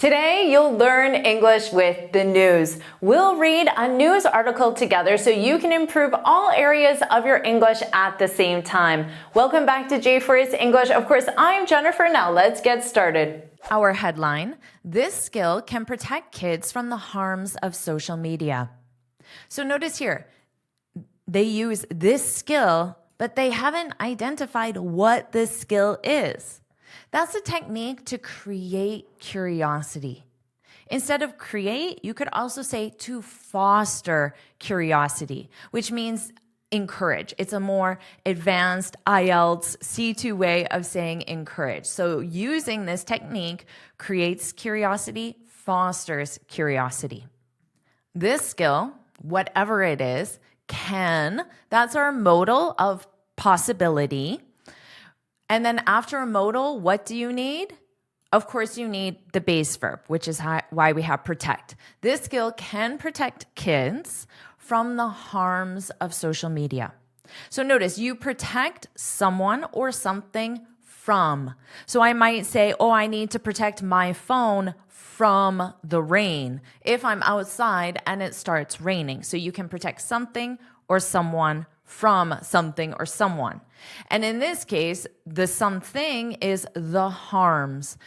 Today, you'll learn English with the news. We'll read a news article together so you can improve all areas of your English at the same time. Welcome back to JForrest English. Of course, I'm Jennifer. Now let's get started. Our headline, this skill can protect kids from the harms of social media. So notice here, they use this skill, but they haven't identified what this skill is. That's a technique to create curiosity. Instead of create, you could also say to foster curiosity, which means encourage. It's a more advanced IELTS C2 way of saying encourage. So using this technique creates curiosity, fosters curiosity. This skill, whatever it is, can, that's our modal of possibility. And then after a modal, what do you need? Of course, you need the base verb, which is why we have protect. This skill can protect kids from the harms of social media. So notice, you protect someone or something from. So I might say, oh, I need to protect my phone from the rain if I'm outside and it starts raining. So you can protect something or someone from something or someone. And in this case, the something is the harms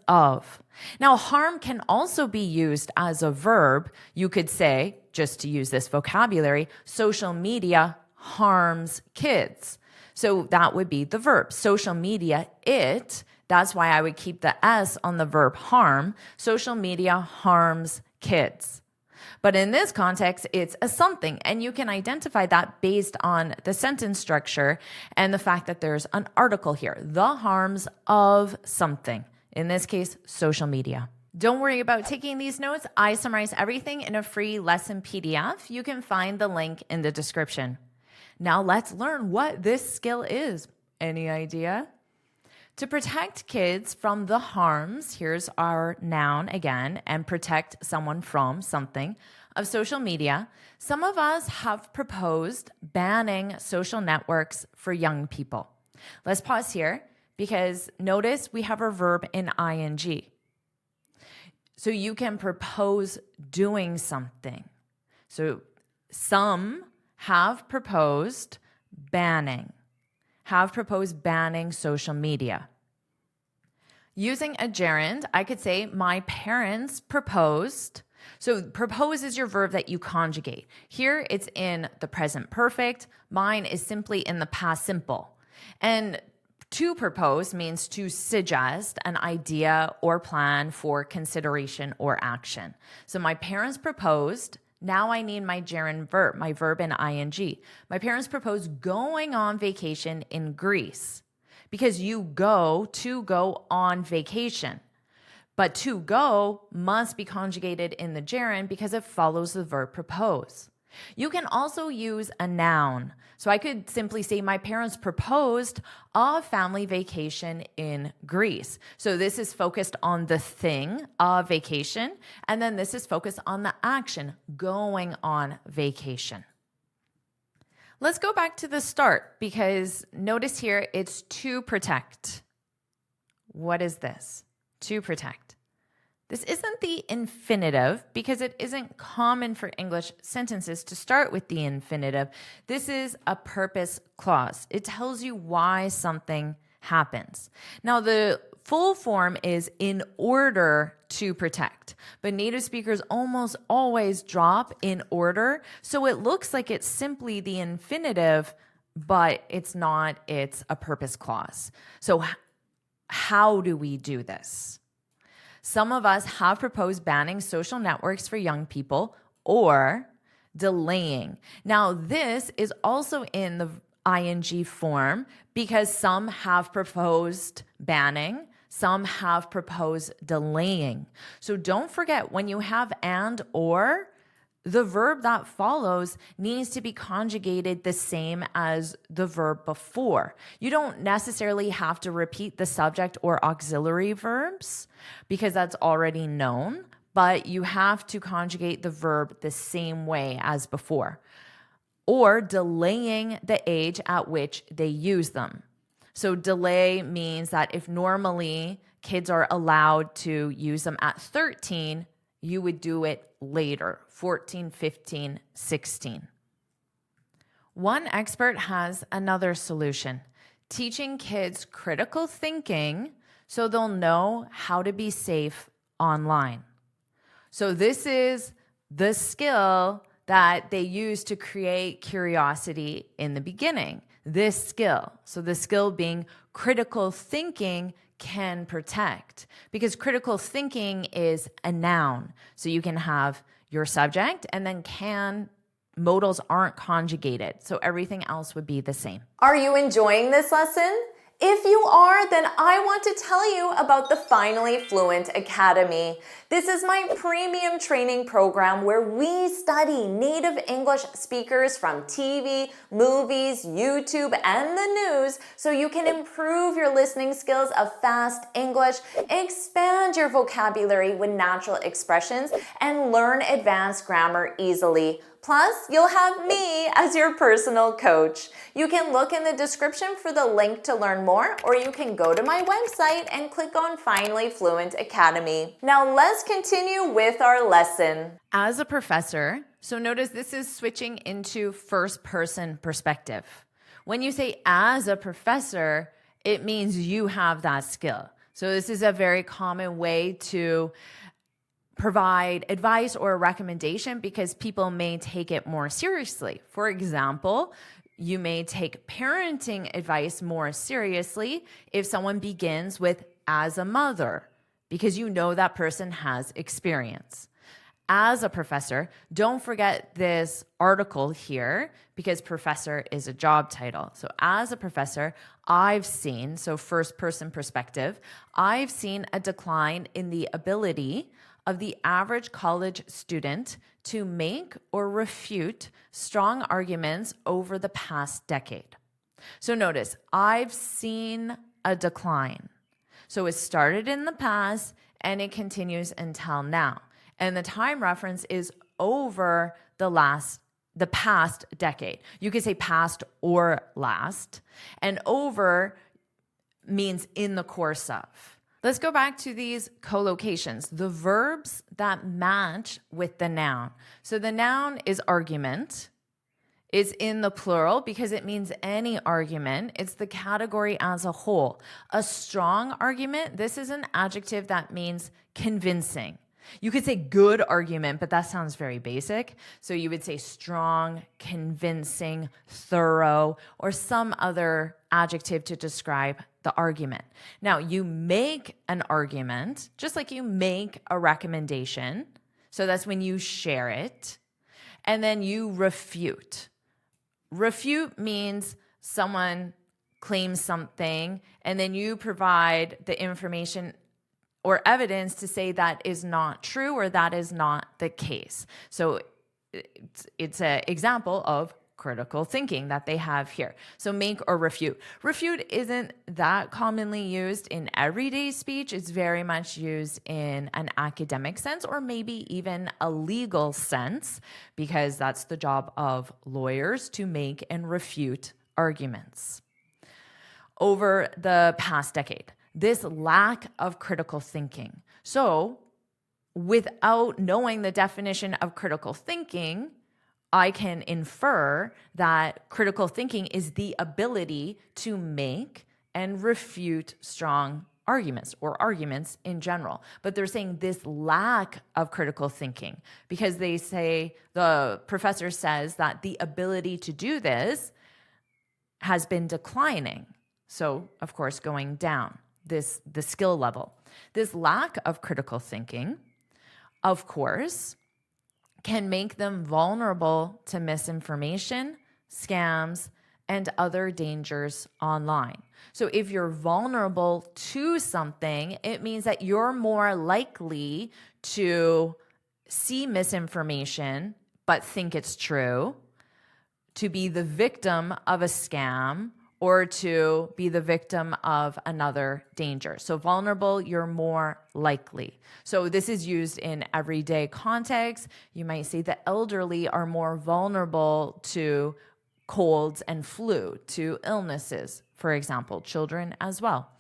of. Now, harm can also be used as a verb. You could say, just to use this vocabulary, social media harms kids. So that would be the verb. Social media, that's why I would keep the S on the verb harm. Social media harms kids. But in this context, it's a something, and you can identify that based on the sentence structure and the fact that there's an article here, the harms of something. In this case, social media. Don't worry about taking these notes. I summarize everything in a free lesson PDF. You can find the link in the description. Now let's learn what this skill is. Any idea? To protect kids from the harms, here's our noun again, and protect someone from something, of social media, some of us have proposed banning social networks for young people. Let's pause here because notice we have our verb in ing. So you can propose doing something. So some have proposed banning social media. Using a gerund, I could say, my parents proposed. So propose is your verb that you conjugate. Here it's in the present perfect. Mine is simply in the past simple. And to propose means to suggest an idea or plan for consideration or action. So my parents proposed. Now I need my gerund verb, my verb in ing. My parents proposed going on vacation in Greece because you go on vacation. But to go must be conjugated in the gerund because it follows the verb propose. You can also use a noun. So I could simply say my parents proposed a family vacation in Greece. So this is focused on the thing, a vacation, and then this is focused on the action, going on vacation. Let's go back to the start because notice here it's to protect. What is this? To protect. This isn't the infinitive because it isn't common for English sentences to start with the infinitive. This is a purpose clause. It tells you why something happens. Now, the full form is in order to protect, but native speakers almost always drop in order. So it looks like it's simply the infinitive, but it's not. It's a purpose clause. So how do we do this? Some of us have proposed banning social networks for young people or delaying. Now, this is also in the ing form because some have proposed banning, some have proposed delaying. So don't forget when you have and or, the verb that follows needs to be conjugated the same as the verb before. You don't necessarily have to repeat the subject or auxiliary verbs because that's already known, but you have to conjugate the verb the same way as before, or delaying the age at which they use them. So delay means that if normally kids are allowed to use them at 13, you would do it later, 14, 15, 16. One expert has another solution, teaching kids critical thinking so they'll know how to be safe online. So this is the skill that they use to create curiosity in the beginning. This skill. So the skill being critical thinking can protect, because critical thinking is a noun. So you can have your subject and then can. Modals aren't conjugated, so everything else would be the same. Are you enjoying this lesson? If you are, then I want to tell you about the Finally Fluent Academy. This is my premium training program where we study native English speakers from TV, movies, YouTube, and the news so you can improve your listening skills of fast English, expand your vocabulary with natural expressions, and learn advanced grammar easily. Plus, you'll have me as your personal coach. You can look in the description for the link to learn more, or you can go to my website and click on Finally Fluent Academy. Now let's continue with our lesson. As a professor, so notice this is switching into first-person perspective. When you say as a professor, it means you have that skill. So this is a very common way to provide advice or a recommendation because people may take it more seriously. For example, you may take parenting advice more seriously if someone begins with as a mother, because you know that person has experience. As a professor, don't forget this article here because professor is a job title. So as a professor, I've seen, so first person perspective, I've seen a decline in the ability of the average college student to make or refute strong arguments over the past decade. So notice, I've seen a decline. So it started in the past and it continues until now. And the time reference is over the past decade. You could say past or last. And over means in the course of. Let's go back to these collocations, the verbs that match with the noun. So the noun is argument. It's in the plural because it means any argument. It's the category as a whole. A strong argument, this is an adjective that means convincing. You could say good argument, but that sounds very basic. So you would say strong, convincing, thorough, or some other adjective to describe the argument. Now, you make an argument, just like you make a recommendation. So that's when you share it. And then you refute. Refute means someone claims something, and then you provide the information or evidence to say that is not true or that is not the case. So it's an example of critical thinking that they have here. So make or refute. Refute isn't that commonly used in everyday speech. It's very much used in an academic sense or maybe even a legal sense, because that's the job of lawyers, to make and refute arguments. Over the past decade, this lack of critical thinking. So without knowing the definition of critical thinking, I can infer that critical thinking is the ability to make and refute strong arguments or arguments in general. But they're saying this lack of critical thinking because they say, the professor says that the ability to do this has been declining. So, of course, going down. The skill level. This lack of critical thinking, of course, can make them vulnerable to misinformation, scams, and other dangers online. So if you're vulnerable to something, it means that you're more likely to see misinformation but think it's true, to be the victim of a scam, or to be the victim of another danger. So vulnerable, you're more likely. So this is used in everyday context. You might say the elderly are more vulnerable to colds and flu, to illnesses, for example, children as well.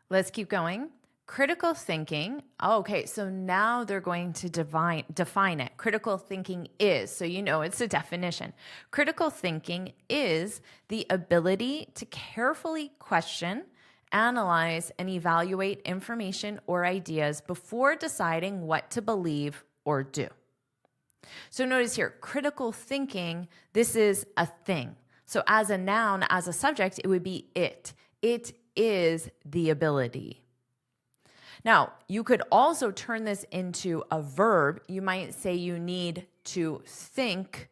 Let's keep going. Critical thinking, okay, so now they're going to define it. Critical thinking is, so you know it's a definition. Critical thinking is the ability to carefully question, analyze, and evaluate information or ideas before deciding what to believe or do. So notice here, critical thinking, this is a thing. So as a noun, as a subject, it would be it. It is the ability. Now, you could also turn this into a verb. You might say you need to think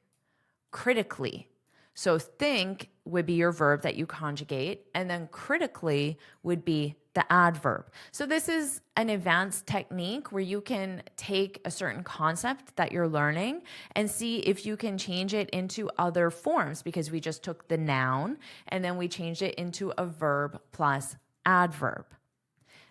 critically. So think would be your verb that you conjugate, and then critically would be the adverb. So this is an advanced technique where you can take a certain concept that you're learning and see if you can change it into other forms, because we just took the noun and then we changed it into a verb plus adverb.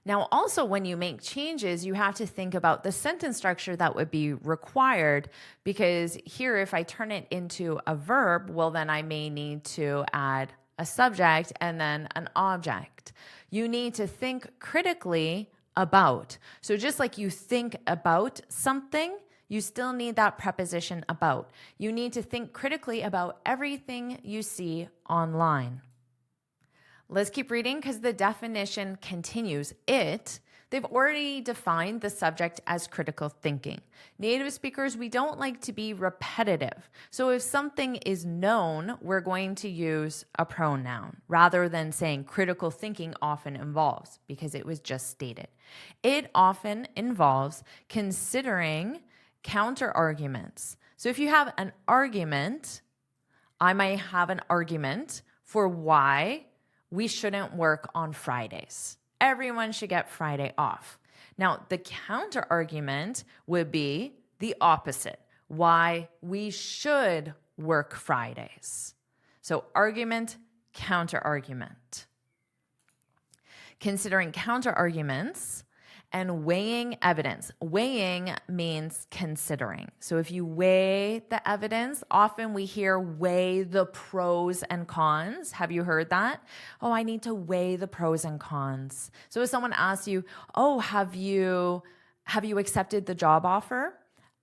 Now, also when you make changes, you have to think about the sentence structure that would be required, because here, if I turn it into a verb, well, then I may need to add a subject and then an object. You need to think critically about. So just like you think about something, you still need that preposition about. You need to think critically about everything you see online. Let's keep reading because the definition continues. They've already defined the subject as critical thinking. Native speakers, we don't like to be repetitive. So if something is known, we're going to use a pronoun rather than saying critical thinking often involves, because it was just stated. It often involves considering counter arguments. So if you have an argument, I might have an argument for why we shouldn't work on Fridays. Everyone should get Friday off. Now, the counter argument would be the opposite, why we should work Fridays. So argument, counter argument. Considering counter arguments and weighing evidence. Weighing means considering. So if you weigh the evidence, often we hear weigh the pros and cons. Have you heard that? Oh, I need to weigh the pros and cons. So if someone asks you, oh, have you accepted the job offer?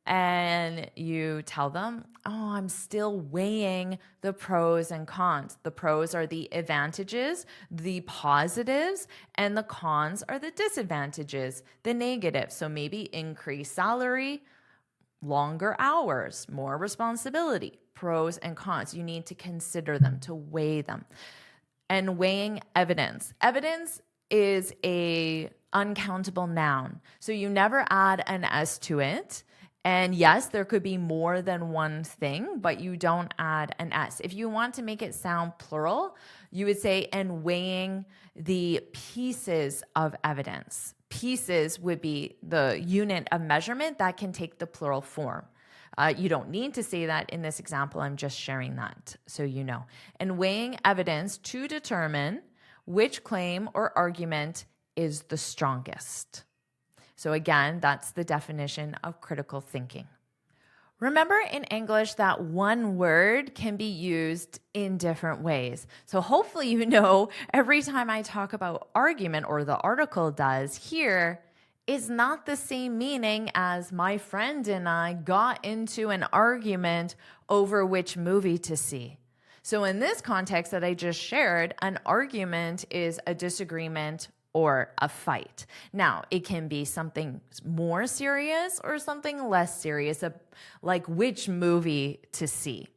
And you tell them, oh, I'm still weighing the pros and cons. The pros are the advantages, the positives, and the cons are the disadvantages, the negatives. So maybe increased salary, longer hours, more responsibility, pros and cons. You need to consider them, to weigh them. And weighing evidence. Evidence is a uncountable noun. So you never add an S to it. And yes, there could be more than one thing, but you don't add an S. If you want to make it sound plural, you would say, and weighing the pieces of evidence. Pieces would be the unit of measurement that can take the plural form. You don't need to say that in this example. I'm just sharing that so you know. And weighing evidence to determine which claim or argument is the strongest. So again, that's the definition of critical thinking. Remember in English that one word can be used in different ways. So hopefully you know every time I talk about argument, or the article does here, is not the same meaning as my friend and I got into an argument over which movie to see. So in this context that I just shared, an argument is a disagreement or a fight. Now, it can be something more serious or something less serious, like which movie to see.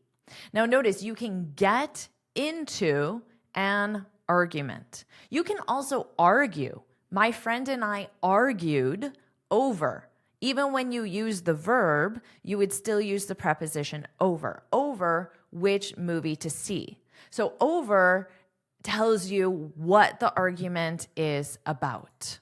Now, notice you can get into an argument. You can also argue. My friend and I argued over. Even when you use the verb, you would still use the preposition over. Over which movie to see. So over tells you what the argument is about.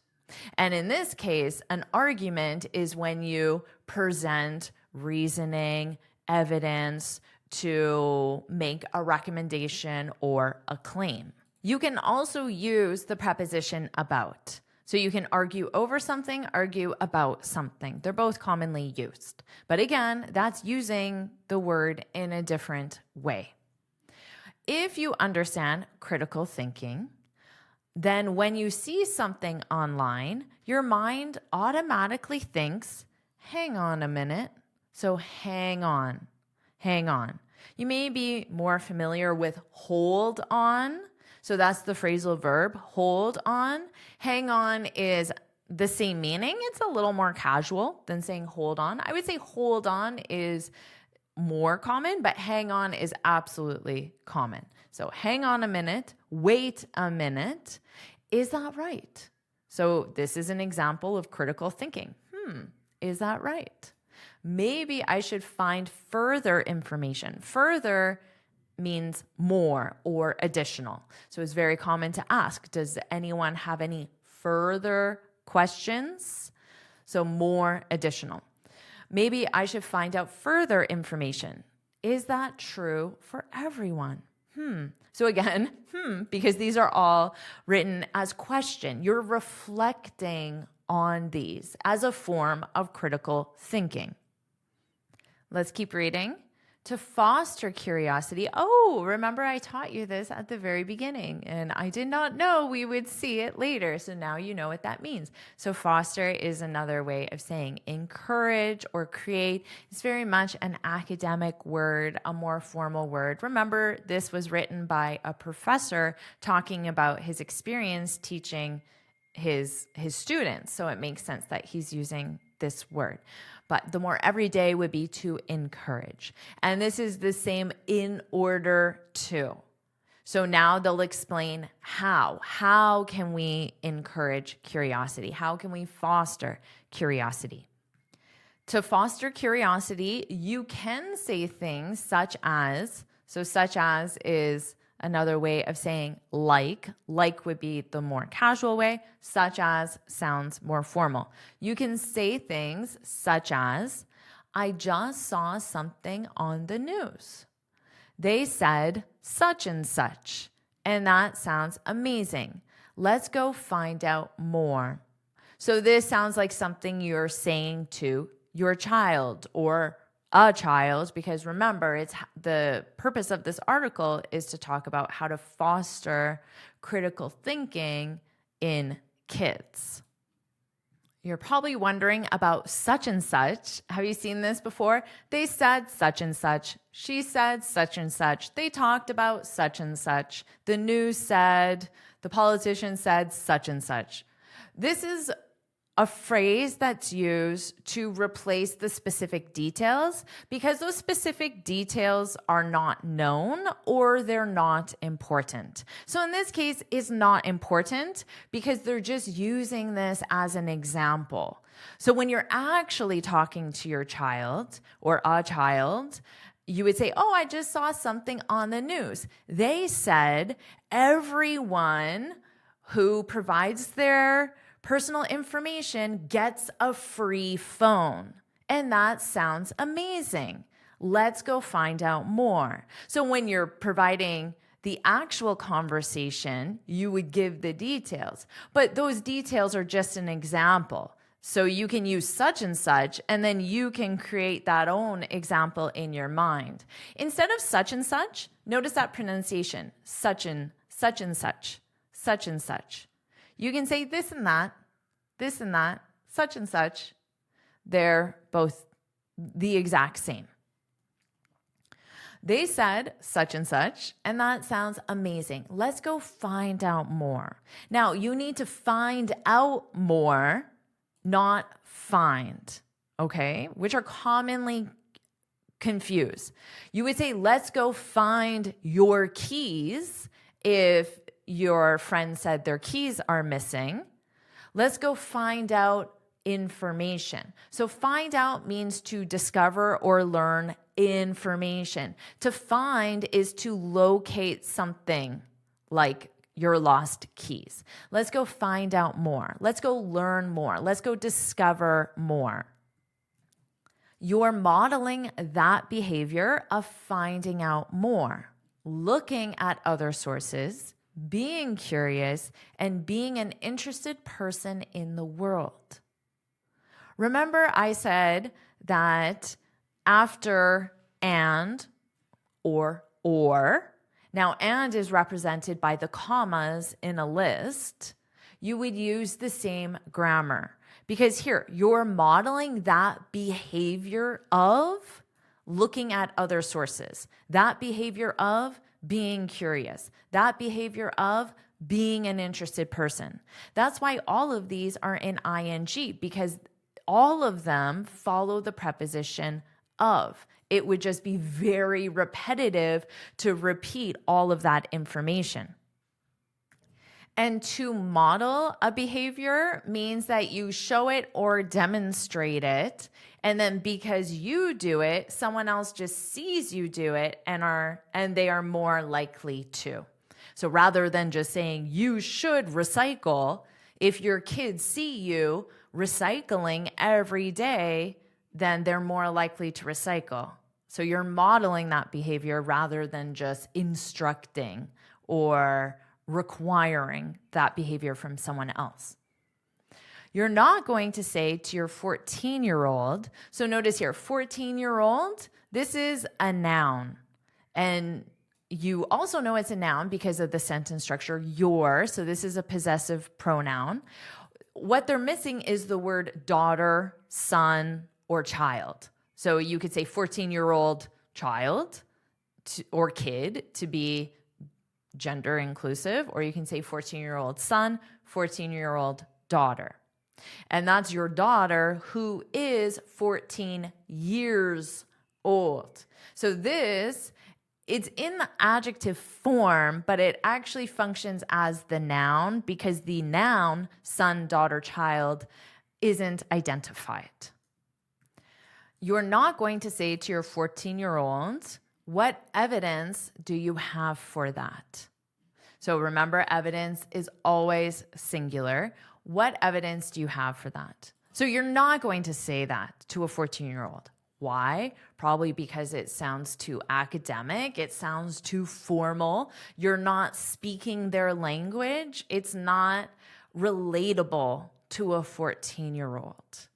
And in this case, an argument is when you present reasoning, evidence to make a recommendation or a claim. You can also use the preposition about. So you can argue over something, argue about something. They're both commonly used. But again, that's using the word in a different way. If you understand critical thinking, then when you see something online, your mind automatically thinks, hang on a minute. So hang on. You may be more familiar with hold on. So that's the phrasal verb, hold on. Hang on is the same meaning. It's a little more casual than saying hold on. I would say hold on is more common, but hang on is absolutely common. So hang on a minute, wait a minute. Is that right? So this is an example of critical thinking. Is that right? Maybe I should find further information. Further means more or additional. So it's very common to ask, does anyone have any further questions? So more, additional. Maybe I should find out further information. Is that true for everyone? So again, because these are all written as question. You're reflecting on these as a form of critical thinking. Let's keep reading. To foster curiosity. Oh, remember I taught you this at the very beginning, and I did not know we would see it later. So now you know what that means. So foster is another way of saying encourage or create. It's very much an academic word, a more formal word. Remember, this was written by a professor talking about his experience teaching his students. So it makes sense that he's using this word. But the more everyday would be to encourage. And this is the same in order to. So now they'll explain how. How can we encourage curiosity? How can we foster curiosity? To foster curiosity, you can say things such as, so such as is another way of saying like. Like would be the more casual way. Such as sounds more formal. You can say things such as, I just saw something on the news. They said such and such, and that sounds amazing. Let's go find out more. So this sounds like something you're saying to your child or a child, because remember, it's the purpose of this article is to talk about how to foster critical thinking in kids. You're probably wondering about such and such. Have you seen this before? They said such and such. She said such and such. They talked about such and such. The news said, the politician said such and such. This is a phrase that's used to replace the specific details because those specific details are not known or they're not important. So in this case, it's not important because they're just using this as an example. So when you're actually talking to your child or a child, you would say, oh, I just saw something on the news. They said everyone who provides their personal information gets a free phone. And that sounds amazing. Let's go find out more. So when you're providing the actual conversation, you would give the details. But those details are just an example. So you can use such and then you can create that own example in your mind. Instead of such and such, notice that pronunciation, such and such, such and such. You can say this and that, such and such. They're both the exact same. They said such and such, and that sounds amazing. Let's go find out more. Now, you need to find out more, not find, okay? Which are commonly confused. You would say, let's go find your keys if your friend said their keys are missing. Let's go find out information. So find out means to discover or learn information. To find is to locate something like your lost keys. Let's go find out more. Let's go learn more. Let's go discover more. You're modeling that behavior of finding out more, looking at other sources, being curious, and being an interested person in the world. Remember, I said that after and or Now, and is represented by the commas in a list, you would use the same grammar. Because here, you're modeling that behavior of looking at other sources, that behavior of being curious, that behavior of being an interested person. That's why all of these are in ing, because all of them follow the preposition of. It would just be very repetitive to repeat all of that information. And to model a behavior means that you show it or demonstrate it. And then because you do it, someone else just sees you do it and they are more likely to. So rather than just saying you should recycle, if your kids see you recycling every day, then they're more likely to recycle. So you're modeling that behavior rather than just instructing or requiring that behavior from someone else. You're not going to say to your 14-year-old, so notice here, 14-year-old, this is a noun. And you also know it's a noun because of the sentence structure, your, so this is a possessive pronoun. What they're missing is the word daughter, son, or child. So you could say 14-year-old child or kid to be gender inclusive, or you can say 14-year-old son, 14-year-old daughter. And that's your daughter who is 14 years old. So this, it's in the adjective form, but it actually functions as the noun because the noun, son, daughter, child, isn't identified. You're not going to say to your 14-year-old, what evidence do you have for that? So remember, evidence is always singular. What evidence do you have for that? So you're not going to say that to a 14-year-old. Why? Probably because it sounds too academic. It sounds too formal. You're not speaking their language. It's not relatable to a 14-year-old.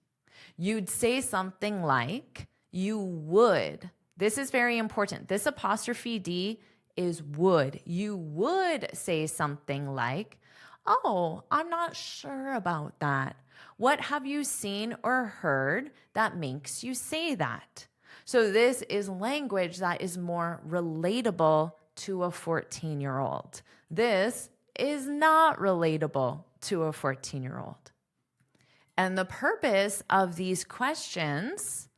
You'd say something like, you would. This is very important. This apostrophe D is would. You would say something like, oh, I'm not sure about that. What have you seen or heard that makes you say that? So this is language that is more relatable to a 14-year-old. This is not relatable to a 14-year-old. And the purpose of these questions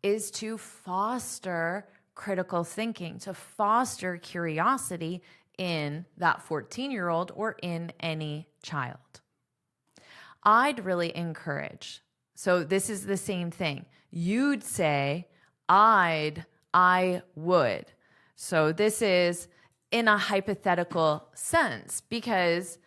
is to foster critical thinking, to foster curiosity in that 14-year-old or in any child. I'd really encourage, so this is the same thing. You'd say, I would. So this is in a hypothetical sense because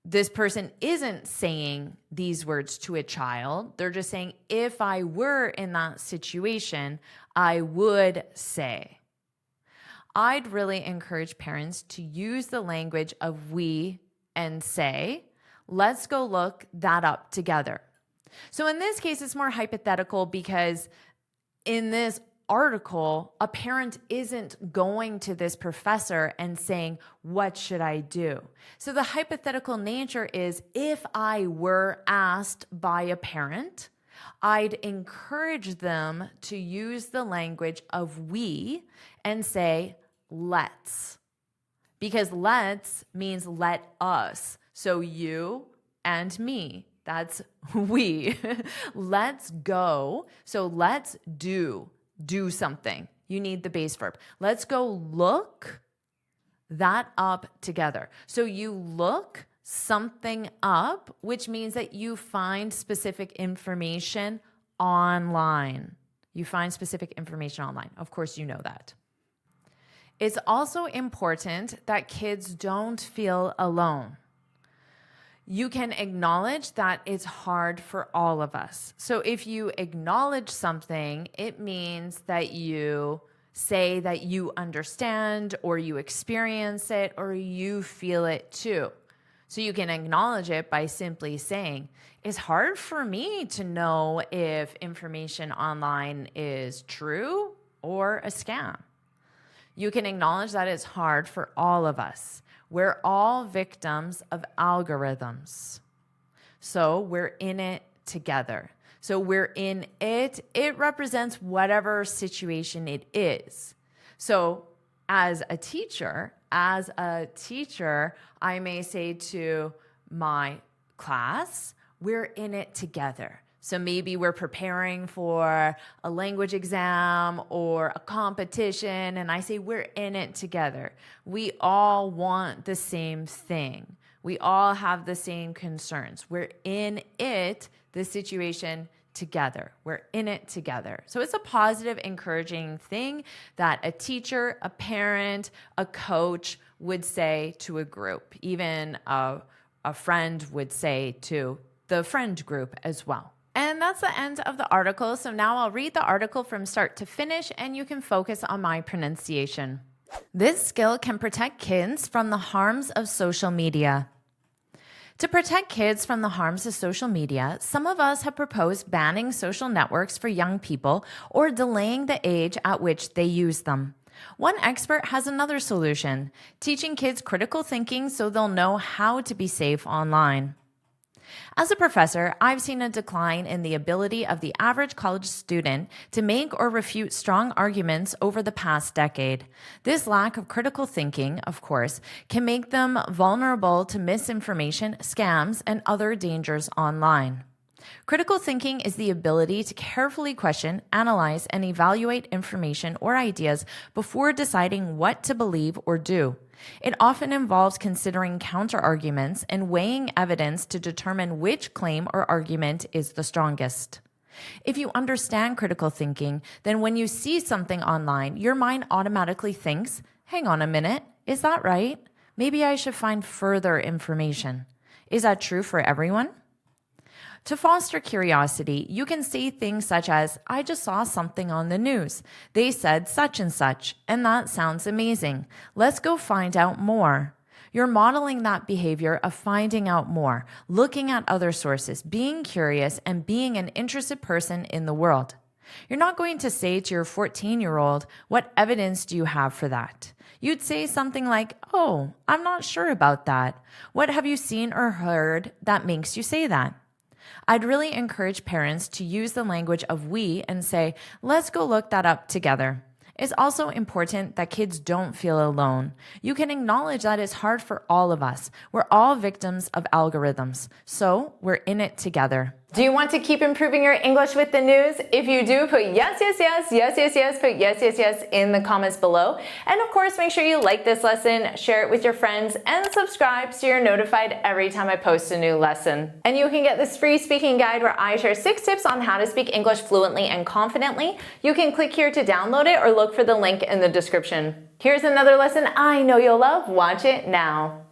this person isn't saying these words to a child. They're just saying, if I were in that situation, I would say. I'd really encourage parents to use the language of we and say. Let's go look that up together. So in this case, it's more hypothetical because in this article, a parent isn't going to this professor and saying, what should I do? So the hypothetical nature is, if I were asked by a parent, I'd encourage them to use the language of we and say, let's. Because let's means let us. So you and me, that's we. Let's go. So let's do something. You need the base verb. Let's go look that up together. So you look something up, which means that you find specific information online. You find specific information online. Of course, you know that. It's also important that kids don't feel alone. You can acknowledge that it's hard for all of us. So if you acknowledge something, it means that you say that you understand or you experience it or you feel it too. So you can acknowledge it by simply saying, it's hard for me to know if information online is true or a scam. You can acknowledge that it's hard for all of us. We're all victims of algorithms. So we're in it together. So we're in it. It represents whatever situation it is. So as a teacher, I may say to my class, we're in it together. So maybe we're preparing for a language exam or a competition, and I say we're in it together. We all want the same thing. We all have the same concerns. We're in it, the situation, together. We're in it together. So it's a positive, encouraging thing that a teacher, a parent, a coach would say to a group. Even a friend would say to the friend group as well. And that's the end of the article. So now I'll read the article from start to finish, and you can focus on my pronunciation. This skill can protect kids from the harms of social media. To protect kids from the harms of social media, some of us have proposed banning social networks for young people or delaying the age at which they use them. One expert has another solution: teaching kids critical thinking so they'll know how to be safe online. As a professor, I've seen a decline in the ability of the average college student to make or refute strong arguments over the past decade. This lack of critical thinking, of course, can make them vulnerable to misinformation, scams, and other dangers online. Critical thinking is the ability to carefully question, analyze, and evaluate information or ideas before deciding what to believe or do. It often involves considering counterarguments and weighing evidence to determine which claim or argument is the strongest. If you understand critical thinking, then when you see something online, your mind automatically thinks, hang on a minute, is that right? Maybe I should find further information. Is that true for everyone? To foster curiosity, you can say things such as, I just saw something on the news. They said such and such, and that sounds amazing. Let's go find out more. You're modeling that behavior of finding out more, looking at other sources, being curious, and being an interested person in the world. You're not going to say to your 14-year-old, what evidence do you have for that? You'd say something like, oh, I'm not sure about that. What have you seen or heard that makes you say that? I'd really encourage parents to use the language of we and say, let's go look that up together. It's also important that kids don't feel alone. You can acknowledge that it's hard for all of us. We're all victims of algorithms, so we're in it together. Do you want to keep improving your English with the news? If you do, put yes, yes, yes, yes, yes, yes, put yes, yes, yes in the comments below. And of course, make sure you like this lesson, share it with your friends, and subscribe so you're notified every time I post a new lesson. And you can get this free speaking guide where I share 6 tips on how to speak English fluently and confidently. You can click here to download it or look for the link in the description. Here's another lesson I know you'll love. Watch it now.